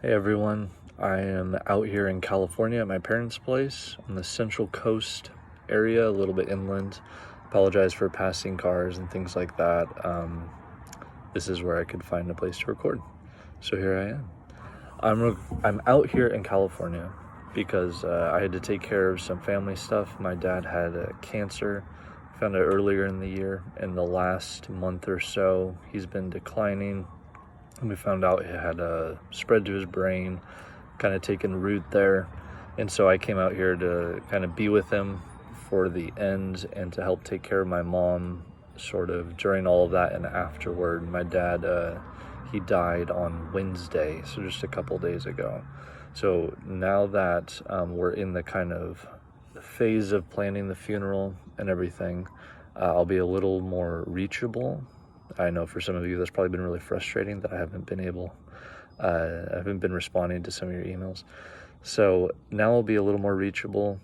Hey everyone, I am out here in California at my parents' place on the Central Coast area, a little bit inland. Apologize for passing cars and things like that. This is where I could find a place to record. So here I am. I'm out here in California because I had to take care of some family stuff. My dad had cancer. Found it earlier in the year. In the last month or so, he's been declining. And we found out it had spread to his brain, kind of taken root there. And so I came out here to kind of be with him for the end and to help take care of my mom sort of during all of that and afterward. My dad, he died on Wednesday, so just a couple days ago. So now that we're in the kind of phase of planning the funeral and everything, I'll be a little more reachable. I know for some of you that's probably been really frustrating that I haven't been responding to some of your emails. So now I'll be a little more reachable,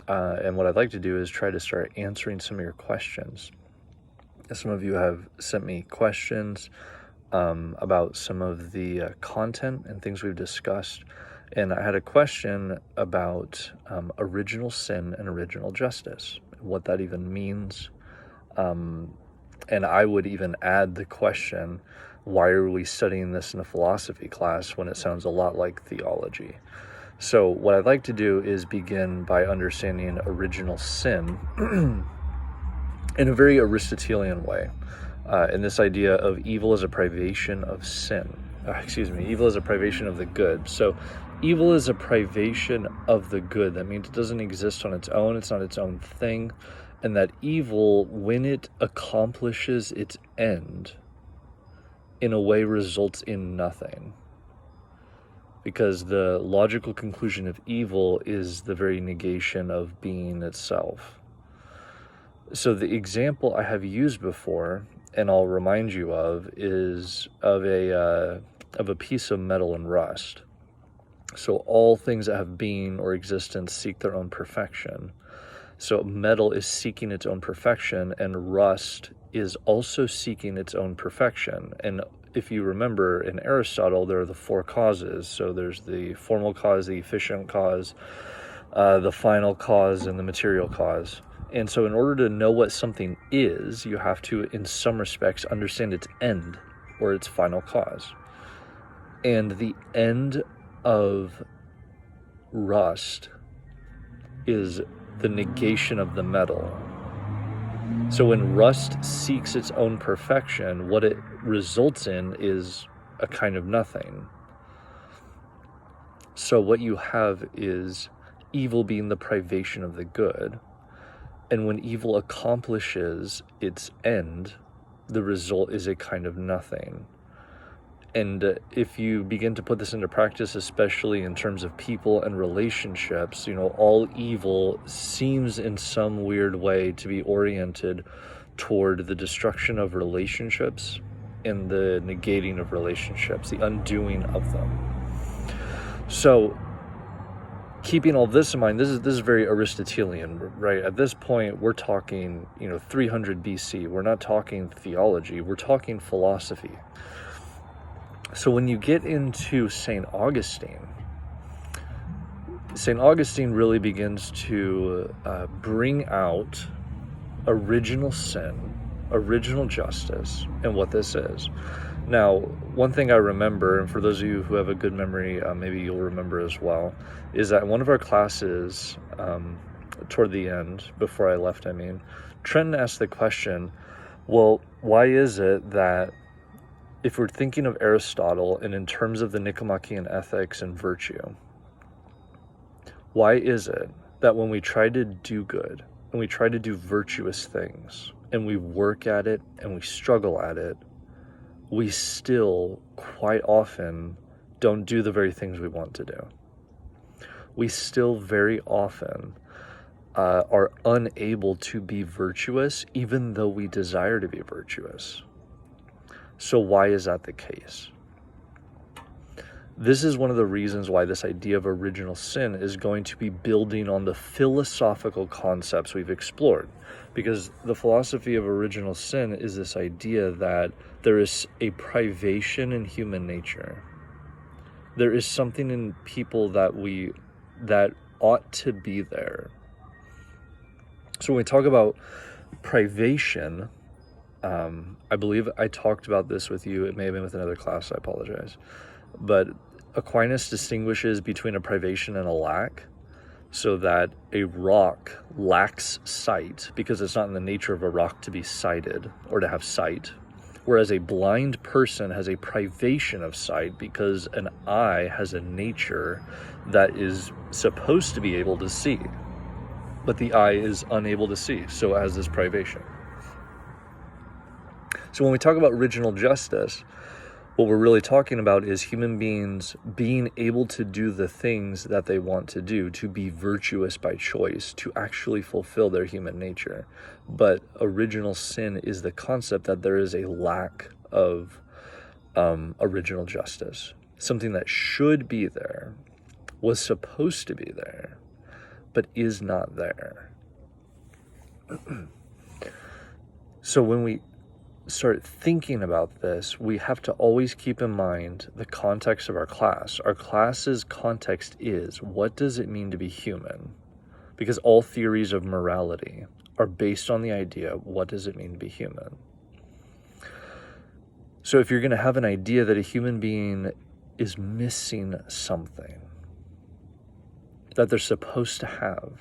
and what I'd like to do is try to start answering some of your questions. Some of you have sent me questions about some of the content and things we've discussed, and I had a question about original sin and original justice, what that even means. And I would even add the question, why are we studying this in a philosophy class when it sounds a lot like theology? So what I'd like to do is begin by understanding original sin in a very Aristotelian way. In this idea of evil as a privation of evil as a privation of the good. So evil is a privation of the good. That means it doesn't exist on its own. It's not its own thing. And that evil, when it accomplishes its end, in a way results in nothing. Because the logical conclusion of evil is the very negation of being itself. So the example I have used before, and I'll remind you of, is of a piece of metal and rust. So all things that have being or existence seek their own perfection. So metal is seeking its own perfection, and rust is also seeking its own perfection. And if you remember, in Aristotle, there are the four causes. So there's the formal cause, the efficient cause, the final cause, and the material cause. And so in order to know what something is, you have to, in some respects, understand its end or its final cause. And the end of rust is the negation of the metal. So when rust seeks its own perfection, what it results in is a kind of nothing. So what you have is evil being the privation of the good. And when evil accomplishes its end, the result is a kind of nothing. And if you begin to put this into practice, especially in terms of people and relationships, all evil seems in some weird way to be oriented toward the destruction of relationships and the negating of relationships, the undoing of them. So keeping all this in mind, this is very Aristotelian, right? At this point, we're talking, 300 BC. We're not talking theology. We're talking philosophy. So when you get into St. Augustine really begins to bring out original sin, original justice, and what this is. Now, one thing I remember, and for those of you who have a good memory, maybe you'll remember as well, is that in one of our classes, toward the end, before I left, Trenton asked the question, well, why is it that if we're thinking of Aristotle and in terms of the Nicomachean ethics and virtue, why is it that when we try to do good and we try to do virtuous things and we work at it and we struggle at it, we still quite often don't do the very things we want to do? We still very often are unable to be virtuous even though we desire to be virtuous. So why is that the case? This is one of the reasons why this idea of original sin is going to be building on the philosophical concepts we've explored. Because the philosophy of original sin is this idea that there is a privation in human nature. there is something in people that ought to be there. So when we talk about privation, I believe I talked about this with you. It may have been with another class, I apologize. But Aquinas distinguishes between a privation and a lack, so that a rock lacks sight because it's not in the nature of a rock to be sighted or to have sight, whereas a blind person has a privation of sight because an eye has a nature that is supposed to be able to see, but the eye is unable to see, so it has this privation. So when we talk about original justice, what we're really talking about is human beings being able to do the things that they want to do, to be virtuous by choice, to actually fulfill their human nature. But original sin is the concept that there is a lack of original justice. Something that should be there, was supposed to be there, but is not there. So when we start thinking about this, we have to always keep in mind the context of our class. Our class's context is, what does it mean to be human? Because all theories of morality are based on the idea, what does it mean to be human? So if you're going to have an idea that a human being is missing something that they're supposed to have,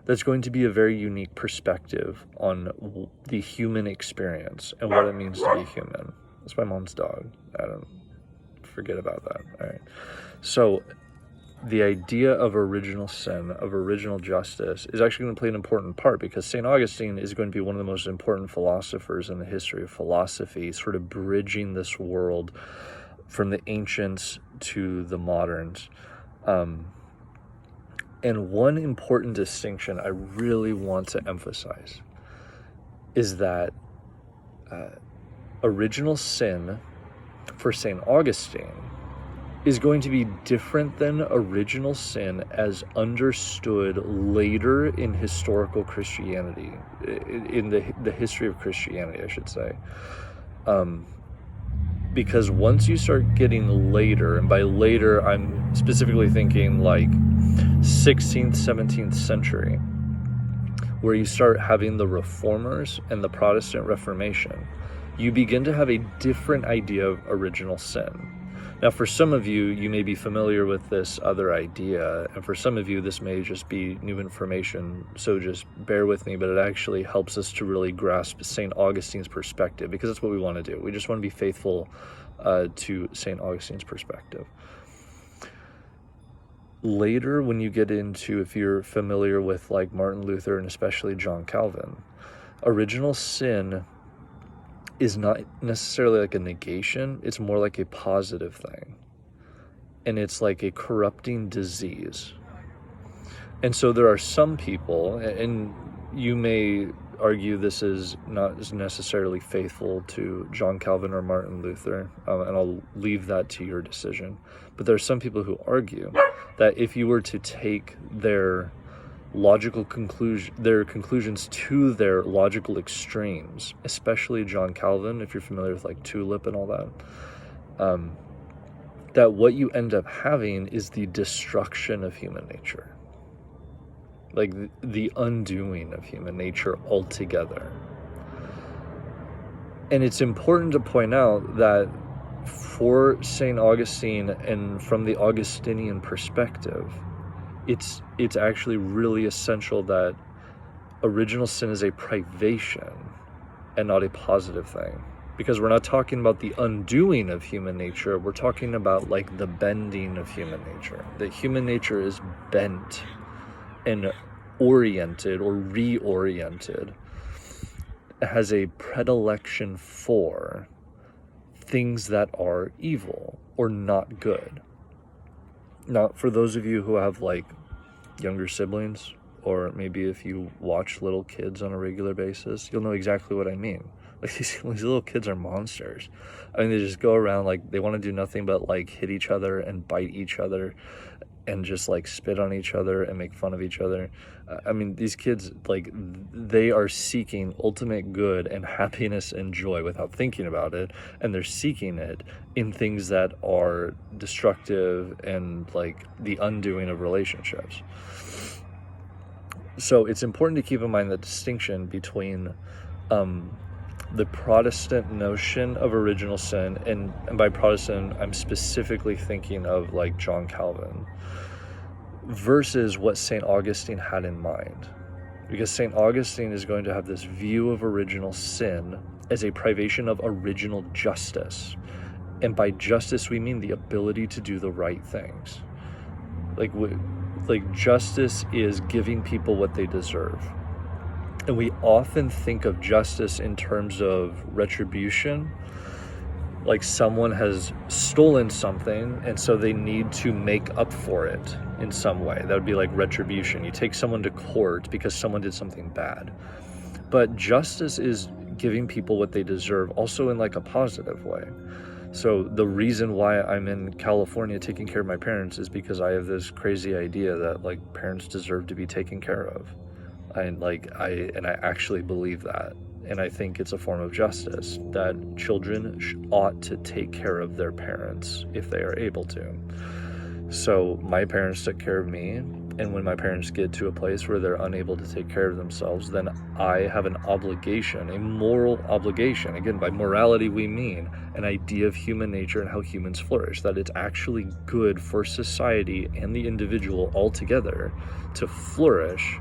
that's going to be a very unique perspective on the human experience and what it means to be human. That's my mom's dog. I don't forget about that. All right. So the idea of original sin, of original justice, is actually going to play an important part, because St. Augustine is going to be one of the most important philosophers in the history of philosophy, sort of bridging this world from the ancients to the moderns. And one important distinction I really want to emphasize is that original sin for St. Augustine is going to be different than original sin as understood later in historical Christianity, in the history of Christianity, I should say. Because once you start getting later, and by later I'm specifically thinking like 16th, 17th century, where you start having the Reformers and the Protestant Reformation, you begin to have a different idea of original sin. Now, for some of you, you may be familiar with this other idea, and for some of you, this may just be new information, so just bear with me, but it actually helps us to really grasp St. Augustine's perspective, because that's what we want to do. We just want to be faithful to St. Augustine's perspective. Later, when you get into, if you're familiar with like Martin Luther and especially John Calvin, original sin is not necessarily like a negation, it's more like a positive thing. And it's like a corrupting disease. And so there are some people, and you may argue this is not necessarily faithful to John Calvin or Martin Luther, and I'll leave that to your decision. But there are some people who argue that if you were to take their conclusions to their logical extremes, especially John Calvin, if you're familiar with like Tulip and all that, that what you end up having is the destruction of human nature, like the undoing of human nature altogether. And it's important to point out that for St. Augustine, and from the Augustinian perspective, it's actually really essential that original sin is a privation and not a positive thing. Because we're not talking about the undoing of human nature, we're talking about like the bending of human nature. That human nature is bent and oriented or reoriented. It has a predilection for things that are evil or not good. Now, for those of you who have like younger siblings, or maybe if you watch little kids on a regular basis, you'll know exactly what I mean. Like these little kids are monsters. I mean, they just go around like they want to do nothing but like hit each other and bite each other. and just like spit on each other and make fun of each other. I mean, these kids, like, they are seeking ultimate good and happiness and joy without thinking about it, and they're seeking it in things that are destructive and like the undoing of relationships. So it's important to keep in mind the distinction between the Protestant notion of original sin, and by Protestant, I'm specifically thinking of like John Calvin, versus what St. Augustine had in mind. Because St. Augustine is going to have this view of original sin as a privation of original justice. And by justice, we mean the ability to do the right things. Like justice is giving people what they deserve. And we often think of justice in terms of retribution, like someone has stolen something and so they need to make up for it in some way. That would be like retribution. You take someone to court because someone did something bad. But justice is giving people what they deserve, also in like a positive way. So the reason why I'm in California taking care of my parents is because I have this crazy idea that like parents deserve to be taken care of. I actually believe that, and I think it's a form of justice that children ought to take care of their parents if they are able to. So my parents took care of me, and when my parents get to a place where they're unable to take care of themselves, then I have an obligation, a moral obligation. Again, by morality we mean an idea of human nature and how humans flourish, that it's actually good for society and the individual altogether to flourish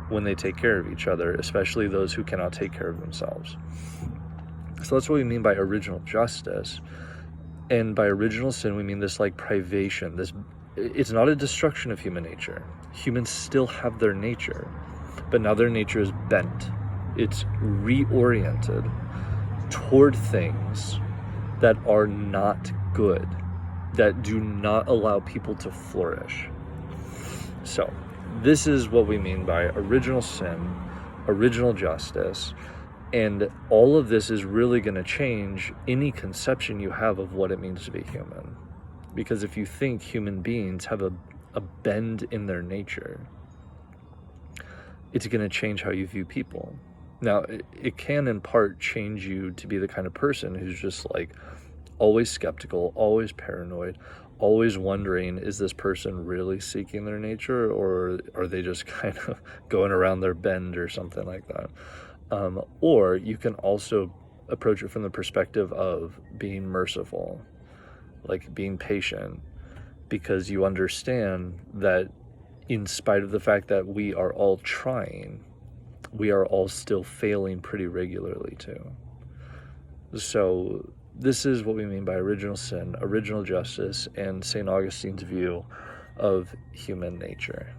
when they take care of each other, especially those who cannot take care of themselves. So that's what we mean by original justice. And by original sin, we mean this like privation. It's not a destruction of human nature. Humans still have their nature, but now their nature is bent. It's reoriented toward things that are not good, that do not allow people to flourish. So this is what we mean by original sin, original justice, and all of this is really going to change any conception you have of what it means to be human. Because if you think human beings have a bend in their nature, it's going to change how you view people. Now, it can in part change you to be the kind of person who's just like always skeptical, always paranoid, always wondering, is this person really seeking their nature, or are they just kind of going around their bend or something like that? Or you can also approach it from the perspective of being merciful, like being patient, because you understand that in spite of the fact that we are all trying, we are all still failing pretty regularly too. So this is what we mean by original sin, original justice, and St. Augustine's view of human nature.